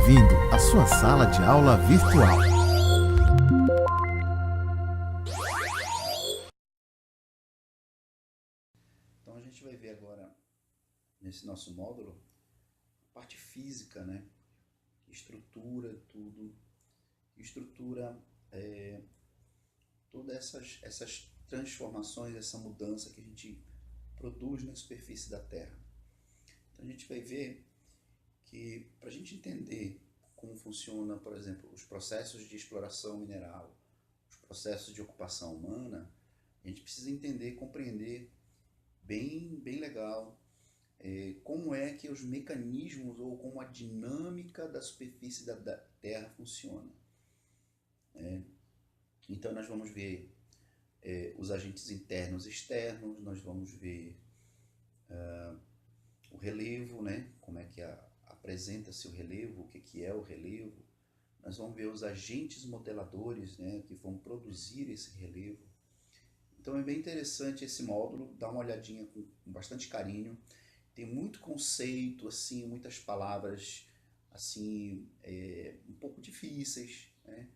bem-vindo à sua sala de aula virtual. Então a gente vai ver agora, nesse nosso módulo, a parte física, né? Estrutura tudo, estrutura todas essas transformações, essa mudança que a gente produz na superfície da Terra. Então a gente vai ver que, para a gente entender como funciona, por exemplo, os processos de exploração mineral, os processos de ocupação humana, a gente precisa entender e compreender bem legal como é que os mecanismos ou como a dinâmica da superfície da Terra funciona. Então nós vamos ver os agentes internos e externos, nós vamos ver o relevo, né? Como é que apresenta-se o relevo, o que é o relevo. Nós vamos ver os agentes modeladores, né, que vão produzir esse relevo. Então é bem interessante esse módulo, dá uma olhadinha com bastante carinho. Tem muito conceito, assim, muitas palavras assim, um pouco difíceis, né?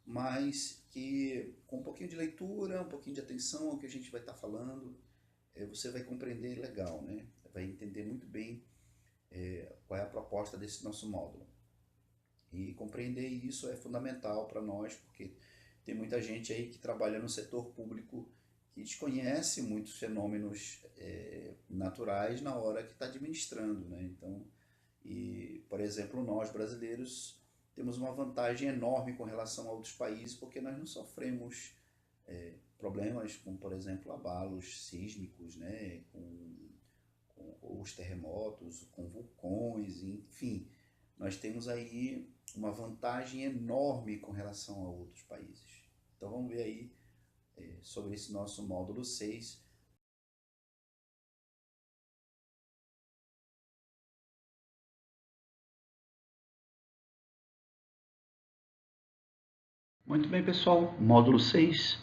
Mas que com um pouquinho de leitura, um pouquinho de atenção ao que a gente vai estar falando, você vai compreender legal, né? Vai entender muito bem qual é a proposta desse nosso módulo. E compreender isso é fundamental para nós, porque tem muita gente aí que trabalha no setor público que desconhece muitos fenômenos naturais na hora que está administrando, né? Então, por exemplo, nós brasileiros temos uma vantagem enorme com relação a outros países, porque nós não sofremos problemas com, por exemplo, abalos sísmicos, né? Com os terremotos, com vulcões, enfim. Nós temos aí uma vantagem enorme com relação a outros países. Então vamos ver aí sobre esse nosso módulo 6. Muito bem, pessoal. Módulo 6,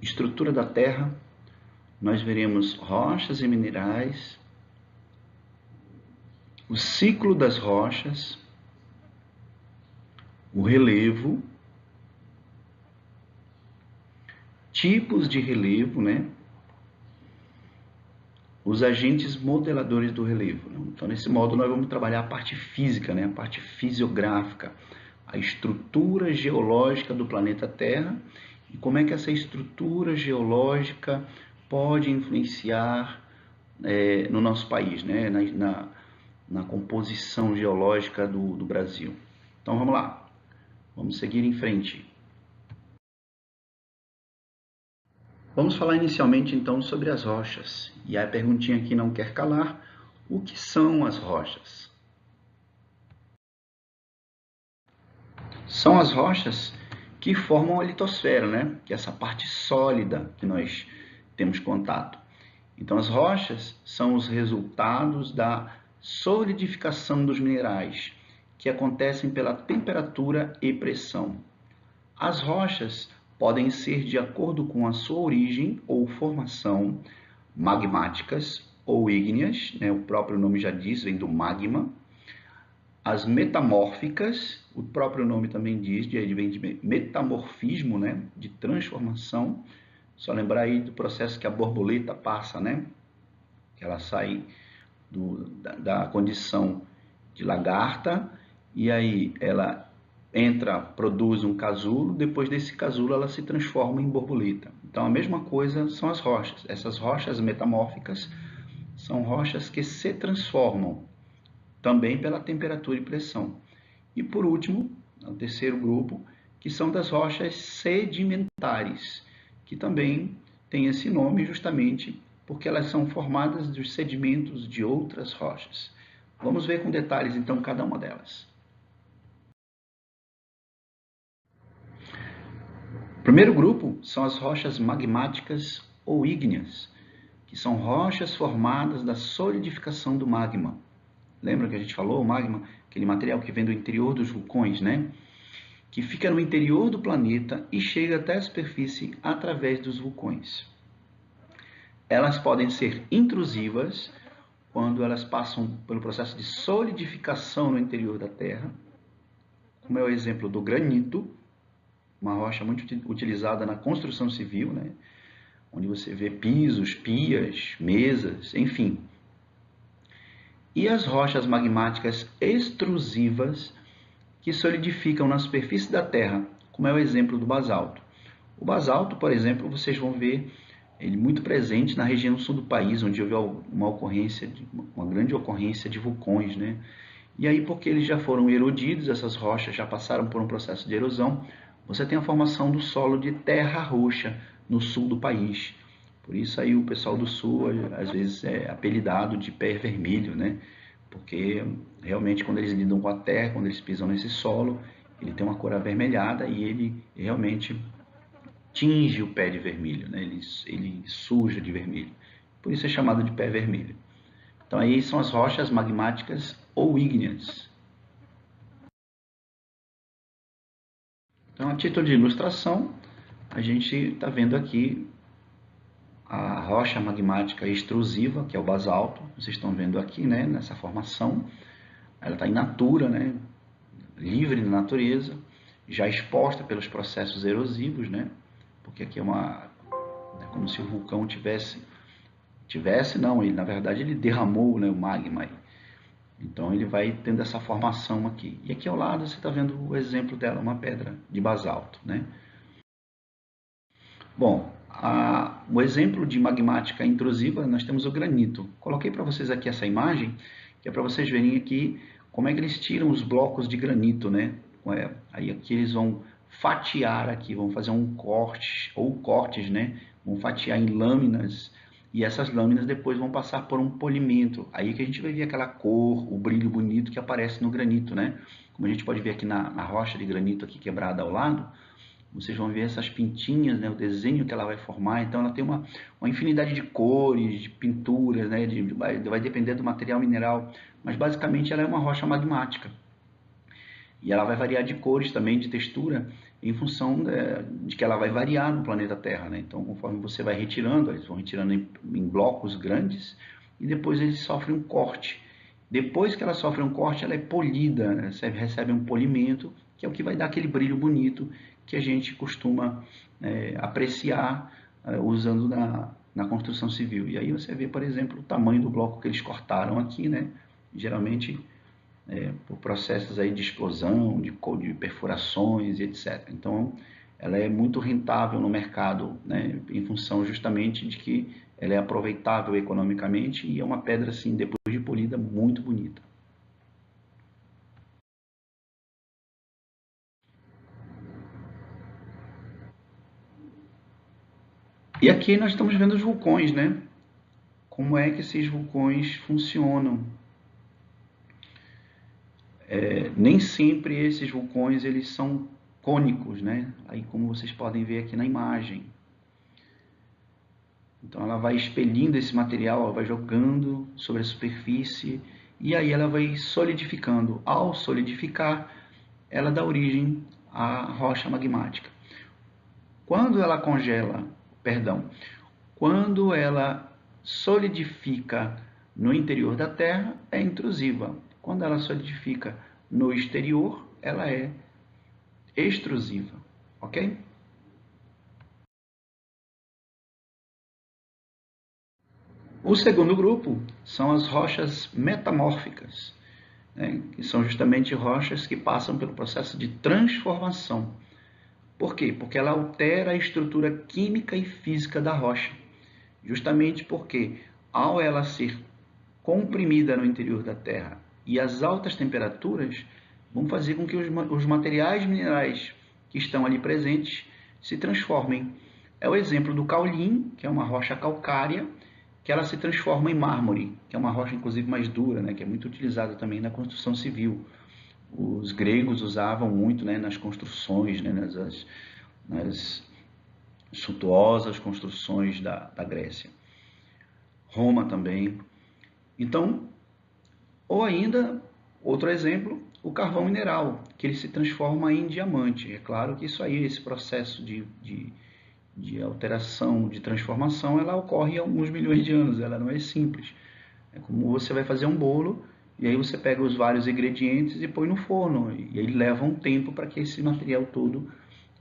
estrutura da Terra. Nós veremos rochas e minerais, o ciclo das rochas, o relevo, tipos de relevo, né? Os agentes modeladores do relevo. Então, nesse módulo, nós vamos trabalhar a parte física, né? A parte fisiográfica, a estrutura geológica do planeta Terra e como é que essa estrutura geológica pode influenciar no nosso país, né? Na composição geológica do Brasil. Então, vamos lá. Vamos seguir em frente. Vamos falar inicialmente então sobre as rochas. E a perguntinha aqui não quer calar: o que são as rochas? São as rochas que formam a litosfera, né? Que é essa parte sólida que nós temos contato. Então as rochas são os resultados da solidificação dos minerais, que acontecem pela temperatura e pressão. As rochas podem ser, de acordo com a sua origem ou formação, magmáticas ou ígneas, né? O próprio nome já diz, vem do magma. As metamórficas, o próprio nome também diz, vem de metamorfismo, né? De transformação. Só lembrar aí do processo que a borboleta passa, né? Que ela sai da condição de lagarta e aí ela produz um casulo, depois desse casulo ela se transforma em borboleta. Então a mesma coisa são as rochas. Essas rochas metamórficas são rochas que se transformam também pela temperatura e pressão. E por último, o terceiro grupo, que são das rochas sedimentares, que também tem esse nome justamente porque elas são formadas dos sedimentos de outras rochas. Vamos ver com detalhes então cada uma delas. O primeiro grupo são as rochas magmáticas ou ígneas, que são rochas formadas da solidificação do magma. Lembra que a gente falou, o magma, aquele material que vem do interior dos vulcões, né? Que fica no interior do planeta e chega até a superfície através dos vulcões. Elas podem ser intrusivas quando elas passam pelo processo de solidificação no interior da Terra, como é o exemplo do granito, uma rocha muito utilizada na construção civil, né? Onde você vê pisos, pias, mesas, enfim. E as rochas magmáticas extrusivas que solidificam na superfície da Terra, como é o exemplo do basalto. O basalto, por exemplo, vocês vão ver ele muito presente na região sul do país, onde houve uma grande ocorrência de vulcões, né? E aí, porque eles já foram erodidos, essas rochas já passaram por um processo de erosão, você tem a formação do solo de terra roxa no sul do país. Por isso aí o pessoal do sul às vezes é apelidado de pé vermelho, né? Porque realmente quando eles lidam com a terra, quando eles pisam nesse solo, ele tem uma cor avermelhada e ele realmente tinge o pé de vermelho, né? Ele suja de vermelho. Por isso é chamado de pé vermelho. Então aí são as rochas magmáticas ou ígneas. Então, a título de ilustração, a gente está vendo aqui a rocha magmática extrusiva, que é o basalto. Vocês estão vendo aqui, né, nessa formação. Ela está in natura, né, livre na natureza, já exposta pelos processos erosivos, né, porque aqui é como se o vulcão não, ele, na verdade ele derramou, né, o magma. Então ele vai tendo essa formação aqui. E aqui ao lado você está vendo o exemplo dela, uma pedra de basalto, né? Bom, o exemplo de magmática intrusiva, nós temos o granito. Coloquei para vocês aqui essa imagem, que é para vocês verem aqui como é que eles tiram os blocos de granito, né? Aí aqui eles vão fatiar aqui, vão fazer um corte, ou cortes, né? Vão fatiar em lâminas, e essas lâminas depois vão passar por um polimento. Aí que a gente vai ver aquela cor, o brilho bonito que aparece no granito, né? Como a gente pode ver aqui na rocha de granito aqui quebrada ao lado, vocês vão ver essas pintinhas, né, o desenho que ela vai formar. Então ela tem uma infinidade de cores, de pinturas, né, vai depender do material mineral, mas basicamente ela é uma rocha magmática. E ela vai variar de cores também, de textura, em função de que ela vai variar no planeta Terra, né? Então, conforme você vai retirando, eles vão retirando em blocos grandes e depois eles sofrem um corte. Depois que ela sofre um corte, ela é polida, né? Recebe um polimento, que é o que vai dar aquele brilho bonito que a gente costuma apreciar usando na construção civil. E aí você vê, por exemplo, o tamanho do bloco que eles cortaram aqui, né? Geralmente por processos aí de explosão, de perfurações e etc. Então, ela é muito rentável no mercado, né? Em função justamente de que ela é aproveitável economicamente e é uma pedra, assim, depois de polida, muito bonita. E aqui nós estamos vendo os vulcões, né? Como é que esses vulcões funcionam? Nem sempre esses vulcões eles são cônicos, né? Aí como vocês podem ver aqui na imagem. Então ela vai expelindo esse material, ela vai jogando sobre a superfície e aí ela vai solidificando. Ao solidificar, ela dá origem à rocha magmática. Quando ela congela, perdão, quando ela solidifica no interior da Terra, é intrusiva. Quando ela solidifica no exterior, ela é extrusiva, ok? O segundo grupo são as rochas metamórficas, né, que são justamente rochas que passam pelo processo de transformação. Por quê? Porque ela altera a estrutura química e física da rocha. Justamente porque, ao ela ser comprimida no interior da Terra e as altas temperaturas vão fazer com que os materiais minerais que estão ali presentes se transformem. É o exemplo do caulim, que é uma rocha calcária, que ela se transforma em mármore, que é uma rocha inclusive mais dura, né, que é muito utilizada também na construção civil. Os gregos usavam muito, né, nas construções, né, nas suntuosas construções da Grécia. Roma também. Então, ou ainda, outro exemplo, o carvão mineral, que ele se transforma em diamante. É claro que isso aí, esse processo de alteração, de transformação, ela ocorre há alguns milhões de anos, ela não é simples. É como você vai fazer um bolo e aí você pega os vários ingredientes e põe no forno, e aí leva um tempo para que esse material todo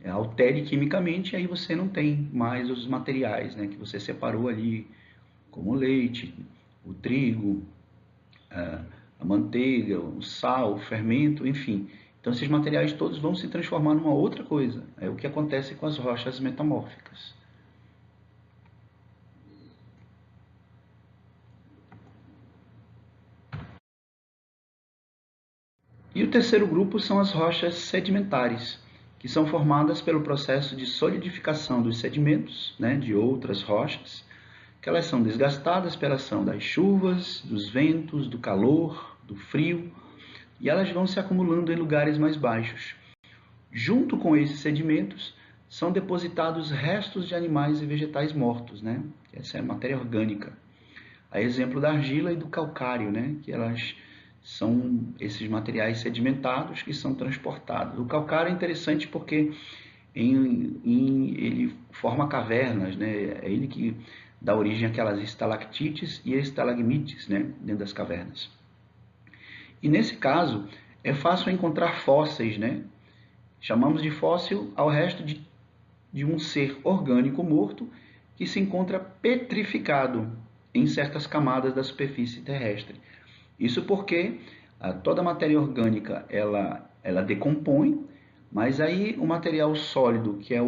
altere quimicamente, e aí você não tem mais os materiais, né, que você separou ali, como o leite, o trigo, a manteiga, o sal, o fermento, enfim. Então esses materiais todos vão se transformar numa outra coisa. É o que acontece com as rochas metamórficas. E o terceiro grupo são as rochas sedimentares, que são formadas pelo processo de solidificação dos sedimentos, né, de outras rochas, que elas são desgastadas pela ação das chuvas, dos ventos, do calor, do frio, e elas vão se acumulando em lugares mais baixos. Junto com esses sedimentos, são depositados restos de animais e vegetais mortos, né? Essa é a matéria orgânica. A exemplo da argila e do calcário, né? Que elas são esses materiais sedimentados que são transportados. O calcário é interessante porque ele forma cavernas, né? É ele que dá origem àquelas estalactites e estalagmites, né? Dentro das cavernas. E nesse caso, é fácil encontrar fósseis, né? Chamamos de fóssil ao resto de um ser orgânico morto que se encontra petrificado em certas camadas da superfície terrestre. Isso porque toda a matéria orgânica ela decompõe, mas aí o material sólido, que é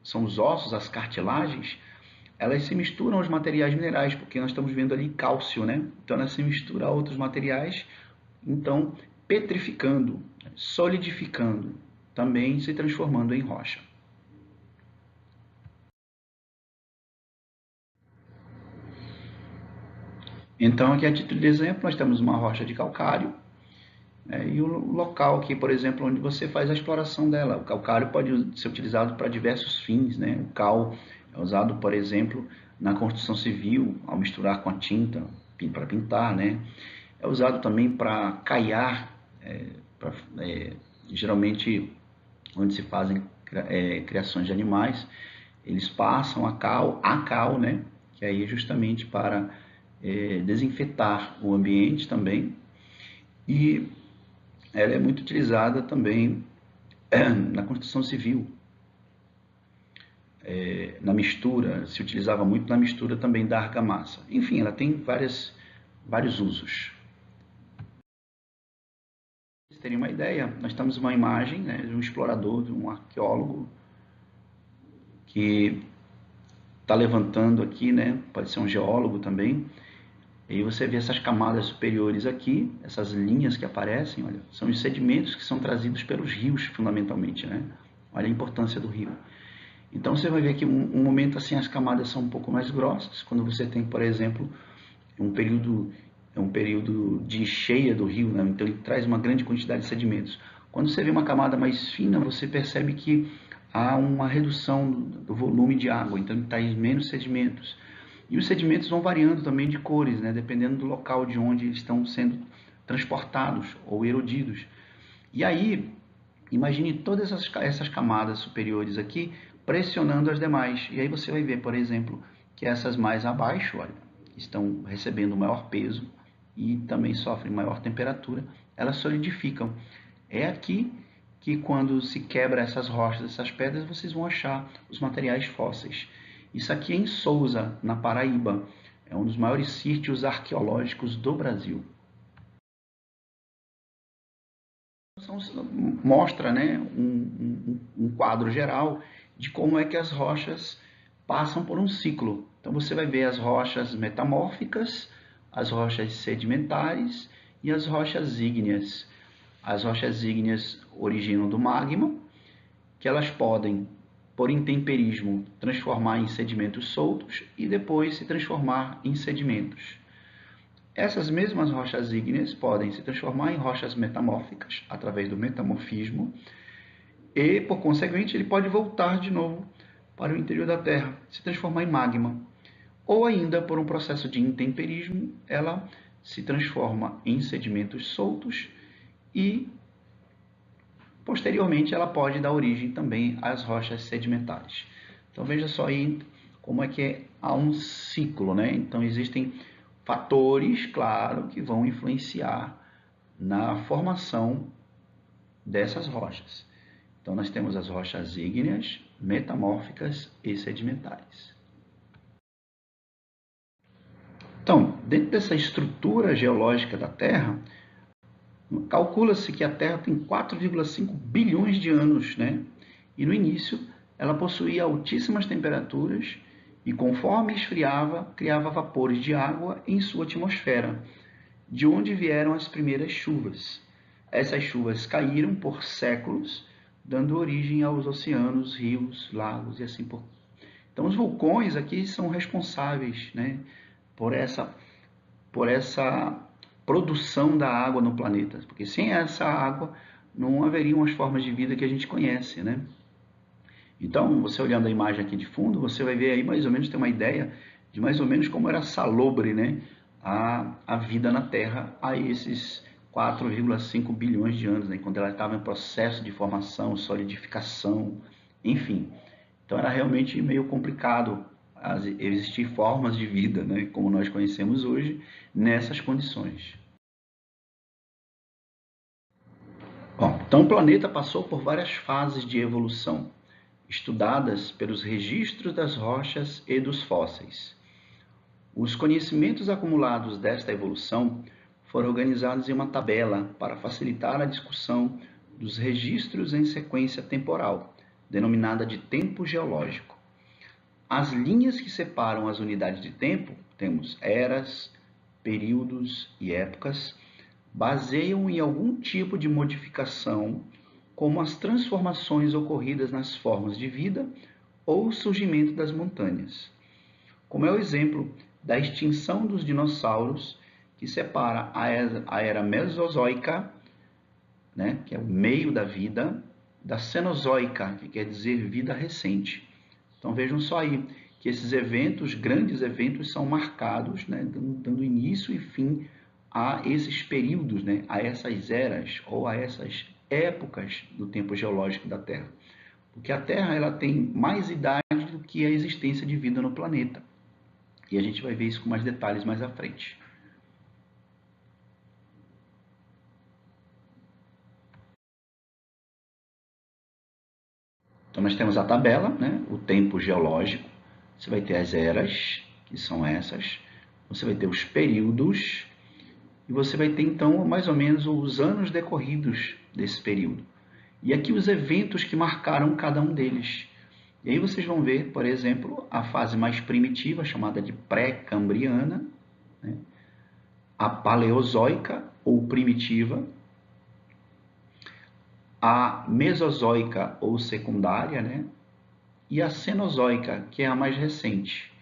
são os ossos, as cartilagens, elas se misturam aos materiais minerais, porque nós estamos vendo ali cálcio, né? Então elas se misturam a outros materiais, então petrificando, solidificando, também se transformando em rocha. Então, aqui a título de exemplo, nós temos uma rocha de calcário, e o local aqui, por exemplo, onde você faz a exploração dela. O calcário pode ser utilizado para diversos fins, né? O cal é usado, por exemplo, na construção civil, ao misturar com a tinta para pintar, né? É usado também para caiar, geralmente onde se fazem criações de animais, eles passam a cal, né? Que aí é justamente para desinfetar o ambiente também. E ela é muito utilizada também na construção civil, na mistura, se utilizava muito na mistura também da argamassa. Enfim, ela tem vários usos. Para vocês terem uma ideia, nós temos uma imagem, né, de um explorador, de um arqueólogo, que está levantando aqui, né, pode ser um geólogo também, e você vê essas camadas superiores aqui, essas linhas que aparecem, olha, são os sedimentos que são trazidos pelos rios, fundamentalmente, né? Olha a importância do rio. Então você vai ver que um momento assim as camadas são um pouco mais grossas, quando você tem, por exemplo, um período de cheia do rio, né? Então ele traz uma grande quantidade de sedimentos. Quando você vê uma camada mais fina, você percebe que há uma redução do volume de água, então ele traz menos sedimentos. E os sedimentos vão variando também de cores, né? Dependendo do local de onde eles estão sendo transportados ou erodidos. E aí, imagine todas essas camadas superiores aqui pressionando as demais. E aí você vai ver, por exemplo, que essas mais abaixo, olha, estão recebendo maior peso e também sofrem maior temperatura, elas solidificam. É aqui que quando se quebra essas rochas, essas pedras, vocês vão achar os materiais fósseis. Isso aqui é em Sousa, na Paraíba. É um dos maiores sítios arqueológicos do Brasil. Mostra, né, um quadro geral de como é que as rochas passam por um ciclo. Então você vai ver as rochas metamórficas, as rochas sedimentares e as rochas ígneas. As rochas ígneas originam do magma, que elas podem, por intemperismo, transformar em sedimentos soltos e depois se transformar em sedimentos. Essas mesmas rochas ígneas podem se transformar em rochas metamórficas através do metamorfismo e, por conseguinte, ele pode voltar de novo para o interior da Terra, se transformar em magma. Ou ainda, por um processo de intemperismo, ela se transforma em sedimentos soltos e, posteriormente, ela pode dar origem também às rochas sedimentares. Então veja só aí como é que há um ciclo, né? Então existem fatores, claro, que vão influenciar na formação dessas rochas. Então, nós temos as rochas ígneas, metamórficas e sedimentares. Então, dentro dessa estrutura geológica da Terra, calcula-se que a Terra tem 4,5 bilhões de anos, né? E no início, ela possuía altíssimas temperaturas e, conforme esfriava, criava vapores de água em sua atmosfera, de onde vieram as primeiras chuvas. Essas chuvas caíram por séculos, dando origem aos oceanos, rios, lagos e assim por diante. Então, os vulcões aqui são responsáveis, né, por essa produção da água no planeta, porque sem essa água não haveriam as formas de vida que a gente conhece, né? Então, você olhando a imagem aqui de fundo, você vai ver aí mais ou menos, tem uma ideia de mais ou menos como era salobre, né, a vida na Terra há esses 4,5 bilhões de anos, né, quando ela estava em processo de formação, solidificação, enfim. Então era realmente meio complicado existir formas de vida, né, como nós conhecemos hoje, nessas condições. Bom, então o planeta passou por várias fases de evolução, estudadas pelos registros das rochas e dos fósseis. Os conhecimentos acumulados desta evolução foram organizados em uma tabela para facilitar a discussão dos registros em sequência temporal, denominada de tempo geológico. As linhas que separam as unidades de tempo, temos eras, períodos e épocas, baseiam em algum tipo de modificação, como as transformações ocorridas nas formas de vida ou o surgimento das montanhas. Como é o exemplo da extinção dos dinossauros, que separa a era mesozoica, né, que é o meio da vida, da cenozoica, que quer dizer vida recente. Então vejam só aí que esses eventos, grandes eventos, são marcados, né, dando início e fim a esses períodos, né, a essas eras ou a essas épocas do tempo geológico da Terra. Porque a Terra ela tem mais idade do que a existência de vida no planeta. E a gente vai ver isso com mais detalhes mais à frente. Então nós temos a tabela, né, o tempo geológico. Você vai ter as eras, que são essas. Você vai ter os períodos. E você vai ter então mais ou menos os anos decorridos desse período. E aqui os eventos que marcaram cada um deles. E aí vocês vão ver, por exemplo, a fase mais primitiva, chamada de pré-cambriana, né? A paleozoica ou primitiva, a mesozoica ou secundária, né? E a cenozoica, que é a mais recente.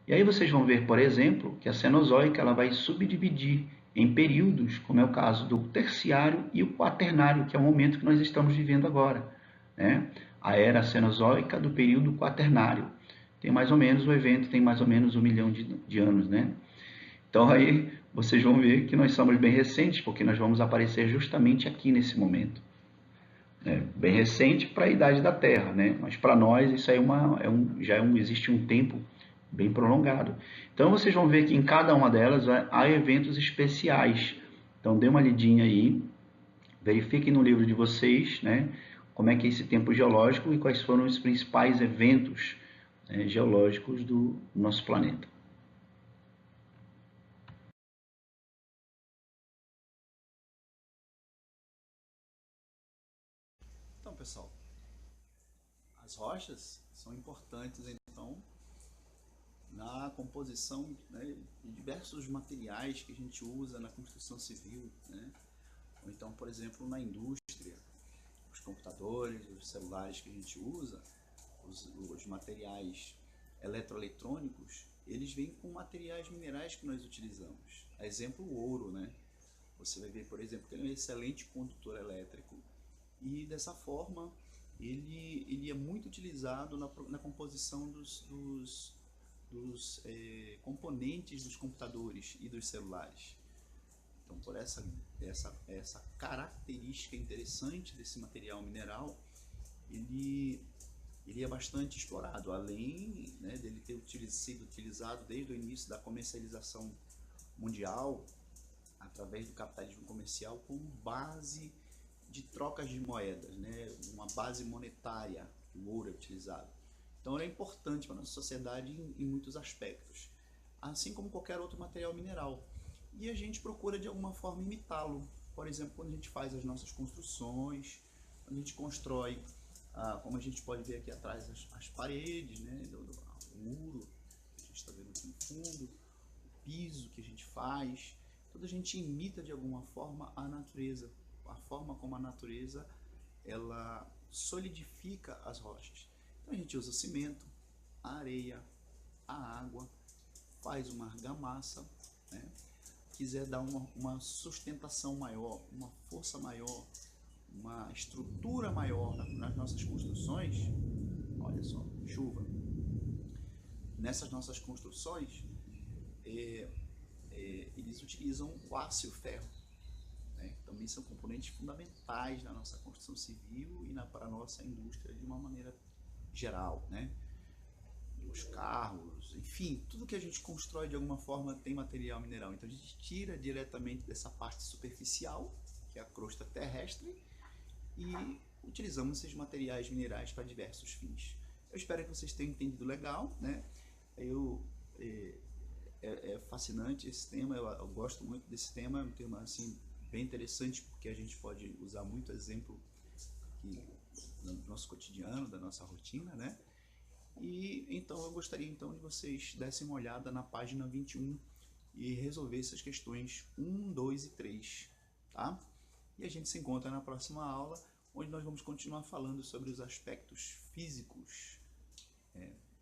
E aí vocês vão ver, por exemplo, que a cenozoica ela vai subdividir em períodos, como é o caso do terciário e o quaternário, que é o momento que nós estamos vivendo agora, né? A era cenozoica do período quaternário. Tem mais ou menos, o evento tem mais ou menos 1 milhão de anos, né? Então aí vocês vão ver que nós somos bem recentes, porque nós vamos aparecer justamente aqui nesse momento. Bem recente para a idade da Terra, né? Mas para nós isso aí existe um tempo bem prolongado. Então vocês vão ver que em cada uma delas há eventos especiais. Então dê uma lidinha aí, verifiquem no livro de vocês, né, como é que é esse tempo geológico e quais foram os principais eventos, né, geológicos do nosso planeta. Então, pessoal, as rochas são importantes, então, na composição, né, de diversos materiais que a gente usa na construção civil, né? Ou então, por exemplo, na indústria, os computadores, os celulares que a gente usa, os materiais eletroeletrônicos, eles vêm com materiais minerais que nós utilizamos. Exemplo, o ouro, né? Você vai ver, por exemplo, que ele é um excelente condutor elétrico e dessa forma ele é muito utilizado na composição dos componentes dos computadores e dos celulares. Então, por essa característica interessante desse material mineral, ele é bastante explorado, além, né, dele ter sido utilizado desde o início da comercialização mundial, através do capitalismo comercial, como base de trocas de moedas, né? Uma base monetária, que o ouro é utilizado. Então ele é importante para a nossa sociedade em muitos aspectos, assim como qualquer outro material mineral. E a gente procura de alguma forma imitá-lo. Por exemplo, quando a gente faz as nossas construções, quando a gente constrói, como a gente pode ver aqui atrás, as paredes, né? O muro que a gente está vendo aqui no fundo, o piso que a gente faz, tudo a gente imita de alguma forma a natureza, a forma como a natureza ela solidifica as rochas. Então a gente usa o cimento, a areia, a água, faz uma argamassa, né? Quiser dar uma sustentação maior, uma força maior, uma estrutura maior nas nossas construções, olha só, chuva. Nessas nossas construções, eles utilizam o aço e o ferro, né? Também são componentes fundamentais na nossa construção civil e para a nossa indústria de uma maneira geral, né? Os carros, enfim, tudo que a gente constrói de alguma forma tem material mineral. Então a gente tira diretamente dessa parte superficial, que é a crosta terrestre, e utilizamos esses materiais minerais para diversos fins. Eu espero que vocês tenham entendido legal, né? É fascinante esse tema, eu gosto muito desse tema, é um tema assim bem interessante porque a gente pode usar muito exemplo aqui no nosso cotidiano, da nossa rotina, né? E então eu gostaria então de vocês dessem uma olhada na página 21 e resolver essas questões 1, 2 e 3, tá? E a gente se encontra na próxima aula, onde nós vamos continuar falando sobre os aspectos físicos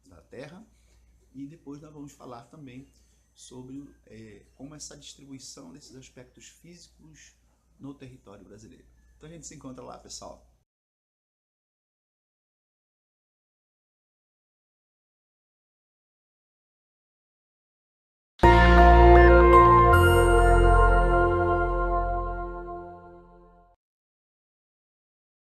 da Terra, e depois nós vamos falar também sobre como essa distribuição desses aspectos físicos no território brasileiro. Então a gente se encontra lá, pessoal.